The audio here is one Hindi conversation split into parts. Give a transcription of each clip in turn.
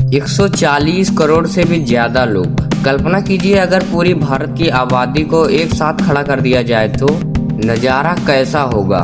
140 करोड़ से भी ज्यादा लोग। कल्पना कीजिए अगर पूरी भारत की आबादी को एक साथ खड़ा कर दिया जाए तो नज़ारा कैसा होगा।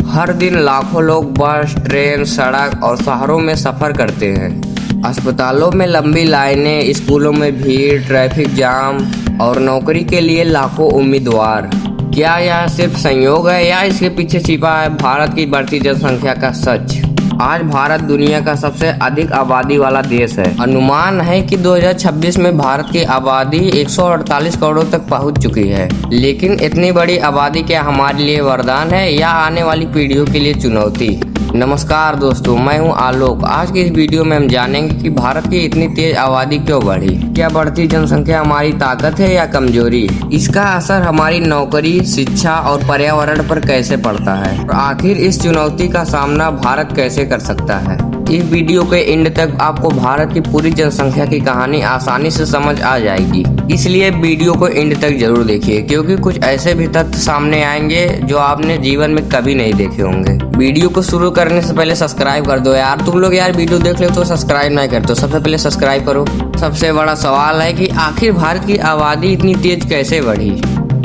हर दिन लाखों लोग बस, ट्रेन, सड़क और शहरों में सफर करते हैं। अस्पतालों में लंबी लाइनें, स्कूलों में भीड़, ट्रैफिक जाम और नौकरी के लिए लाखों उम्मीदवार। क्या यह सिर्फ संयोग है या इसके पीछे छिपा है भारत की बढ़ती जनसंख्या का सच? आज भारत दुनिया का सबसे अधिक आबादी वाला देश है। अनुमान है कि 2026 में भारत की आबादी 148 करोड़ तक पहुंच चुकी है। लेकिन इतनी बड़ी आबादी क्या हमारे लिए वरदान है या आने वाली पीढ़ियों के लिए चुनौती? नमस्कार दोस्तों, मैं हूं आलोक। आज की इस वीडियो में हम जानेंगे कि भारत की इतनी तेज आबादी क्यों बढ़ी। क्या बढ़ती जनसंख्या हमारी ताकत है या कमजोरी? इसका असर हमारी नौकरी, शिक्षा और पर्यावरण पर कैसे पड़ता है और आखिर इस चुनौती का सामना भारत कैसे कर सकता है? इस वीडियो के एंड तक आपको भारत की पूरी जनसंख्या की कहानी आसानी से समझ आ जाएगी, इसलिए वीडियो को एंड तक जरूर देखिए क्योंकि कुछ ऐसे भी तथ्य सामने आएंगे जो आपने जीवन में कभी नहीं देखे होंगे। वीडियो को शुरू करने से पहले सब्सक्राइब कर दो यार। तुम लोग यार वीडियो देख ले तो सब्सक्राइब नहीं करते, सबसे पहले सब्सक्राइब करो। सबसे बड़ा सवाल है कि आखिर भारत की आबादी इतनी तेज कैसे बढ़ी?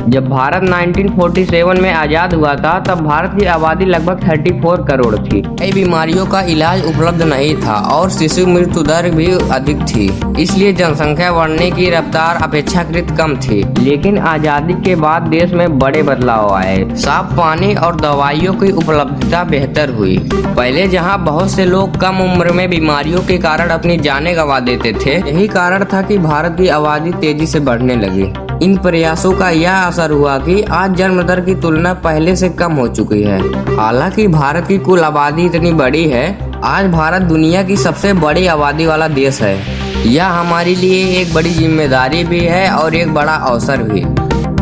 जब भारत 1947 में आज़ाद हुआ था तब भारत की आबादी लगभग 34 करोड़ थी। कई बीमारियों का इलाज उपलब्ध नहीं था और शिशु मृत्यु दर भी अधिक थी, इसलिए जनसंख्या बढ़ने की रफ्तार अपेक्षाकृत कम थी। लेकिन आज़ादी के बाद देश में बड़े बदलाव आए। साफ पानी और दवाइयों की उपलब्धता बेहतर हुई। पहले जहाँ बहुत से लोग कम उम्र में बीमारियों के कारण अपनी जानें गंवा देते थे, यही कारण था कि भारत की आबादी तेजी से बढ़ने लगी। इन प्रयासों का यह असर हुआ कि आज जन्म दर की तुलना पहले से कम हो चुकी है। हालांकि भारत की कुल आबादी इतनी बड़ी है, आज भारत दुनिया की सबसे बड़ी आबादी वाला देश है। यह हमारे लिए एक बड़ी जिम्मेदारी भी है और एक बड़ा अवसर भी।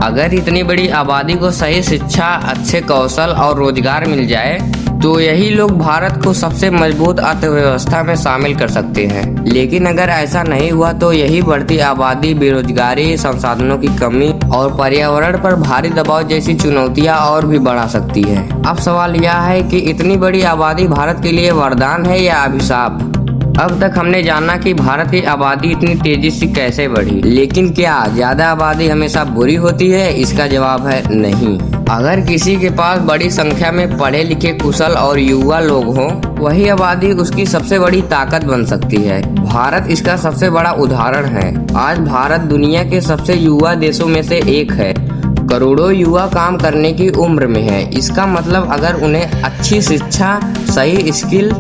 अगर इतनी बड़ी आबादी को सही शिक्षा, अच्छे कौशल और रोजगार मिल जाए तो यही लोग भारत को सबसे मजबूत अर्थव्यवस्था में शामिल कर सकते हैं। लेकिन अगर ऐसा नहीं हुआ तो यही बढ़ती आबादी बेरोजगारी, संसाधनों की कमी और पर्यावरण पर भारी दबाव जैसी चुनौतियां और भी बढ़ा सकती है। अब सवाल यह है कि इतनी बड़ी आबादी भारत के लिए वरदान है या अभिशाप? अब तक हमने जाना कि भारत की आबादी इतनी तेजी से कैसे बढ़ी, लेकिन क्या ज्यादा आबादी हमेशा बुरी होती है? इसका जवाब है नहीं। अगर किसी के पास बड़ी संख्या में पढ़े लिखे, कुशल और युवा लोग हों, वही आबादी उसकी सबसे बड़ी ताकत बन सकती है। भारत इसका सबसे बड़ा उदाहरण है। आज भारत दुनिया के सबसे युवा देशों में से एक है। करोड़ों युवा काम करने की उम्र में है। इसका मतलब अगर उन्हें अच्छी शिक्षा, सही स्किल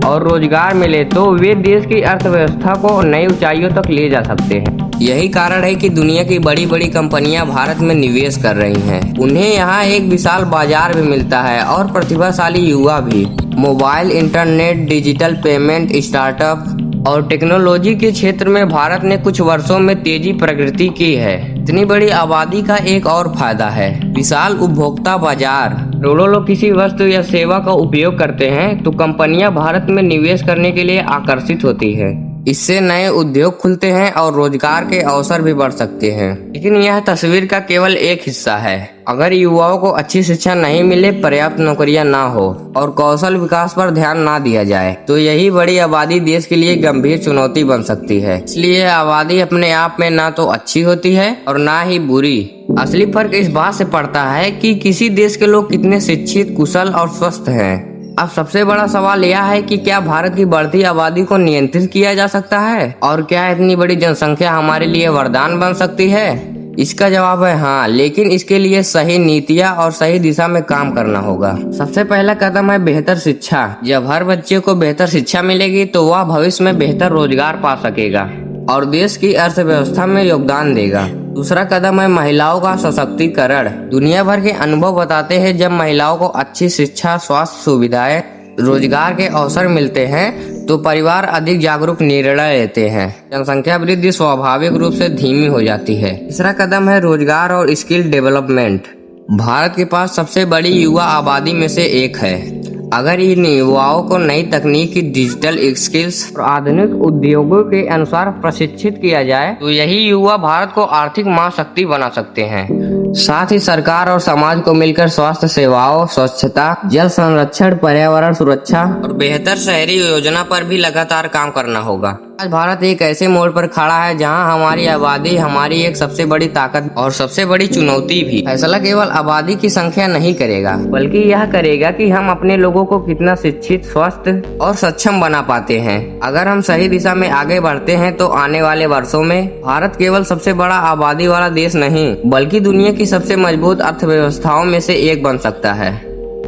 और रोजगार मिले तो वे देश की अर्थव्यवस्था को नई ऊंचाइयों तक ले जा सकते हैं। यही कारण है कि दुनिया की बड़ी बड़ी कंपनियां भारत में निवेश कर रही हैं। उन्हें यहाँ एक विशाल बाजार भी मिलता है और प्रतिभाशाली युवा भी। Mobile, internet, digital payment, startup और टेक्नोलॉजी के क्षेत्र में भारत ने कुछ वर्षों में तेजी प्रगति की है। इतनी बड़ी आबादी का एक और फायदा है विशाल उपभोक्ता बाजार। करोड़ों लोग किसी वस्तु या सेवा का उपयोग करते हैं तो कंपनियां भारत में निवेश करने के लिए आकर्षित होती है। इससे नए उद्योग खुलते हैं और रोजगार के अवसर भी बढ़ सकते हैं। लेकिन यह तस्वीर का केवल एक हिस्सा है। अगर युवाओं को अच्छी शिक्षा नहीं मिले, पर्याप्त नौकरियां ना हो और कौशल विकास पर ध्यान ना दिया जाए तो यही बड़ी आबादी देश के लिए गंभीर चुनौती बन सकती है। इसलिए आबादी अपने आप में ना तो अच्छी होती है और ना ही बुरी। असली फर्क इस बात से पड़ता है कि किसी देश के लोग कितने शिक्षित, कुशल और स्वस्थ हैं। अब सबसे बड़ा सवाल यह है कि क्या भारत की बढ़ती आबादी को नियंत्रित किया जा सकता है और क्या इतनी बड़ी जनसंख्या हमारे लिए वरदान बन सकती है? इसका जवाब है हाँ, लेकिन इसके लिए सही नीतियाँ और सही दिशा में काम करना होगा। सबसे पहला कदम है बेहतर शिक्षा। जब हर बच्चे को बेहतर शिक्षा मिलेगी तो वह भविष्य में बेहतर रोजगार पा सकेगा और देश की अर्थव्यवस्था में योगदान देगा। दूसरा कदम है महिलाओं का सशक्तिकरण। दुनिया भर के अनुभव बताते हैं जब महिलाओं को अच्छी शिक्षा, स्वास्थ्य सुविधाएं, रोजगार के अवसर मिलते हैं तो परिवार अधिक जागरूक निर्णय लेते हैं। जनसंख्या वृद्धि स्वाभाविक रूप से धीमी हो जाती है। तीसरा कदम है रोजगार और स्किल डेवलपमेंट। भारत के पास सबसे बड़ी युवा आबादी में से एक है। अगर इन युवाओं को नई तकनीकी, डिजिटल स्किल्स और आधुनिक उद्योगों के अनुसार प्रशिक्षित किया जाए तो यही युवा भारत को आर्थिक महाशक्ति बना सकते हैं। साथ ही सरकार और समाज को मिलकर स्वास्थ्य सेवाओं, स्वच्छता, जल संरक्षण, पर्यावरण सुरक्षा और बेहतर शहरी योजना पर भी लगातार काम करना होगा। आज भारत एक ऐसे मोड़ पर खड़ा है जहां हमारी आबादी हमारी एक सबसे बड़ी ताकत और सबसे बड़ी चुनौती भी। फैसला केवल आबादी की संख्या नहीं करेगा, बल्कि यह करेगा कि हम अपने लोगों को कितना शिक्षित, स्वस्थ और सक्षम बना पाते हैं। अगर हम सही दिशा में आगे बढ़ते हैं तो आने वाले वर्षों में भारत केवल सबसे बड़ा आबादी वाला देश नहीं, बल्कि दुनिया की सबसे मजबूत अर्थव्यवस्थाओं में से एक बन सकता है।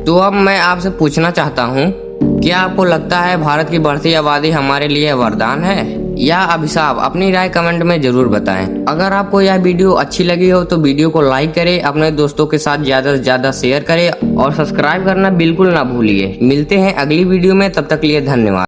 तो अब मैं आपसे पूछना चाहता हूँ, क्या आपको लगता है भारत की बढ़ती आबादी हमारे लिए वरदान है या अभिशाप? अपनी राय कमेंट में जरूर बताएं। अगर आपको यह वीडियो अच्छी लगी हो तो वीडियो को लाइक करें, अपने दोस्तों के साथ ज्यादा से ज्यादा शेयर करें और सब्सक्राइब करना बिल्कुल ना भूलिए। मिलते हैं अगली वीडियो में, तब तक के लिए धन्यवाद।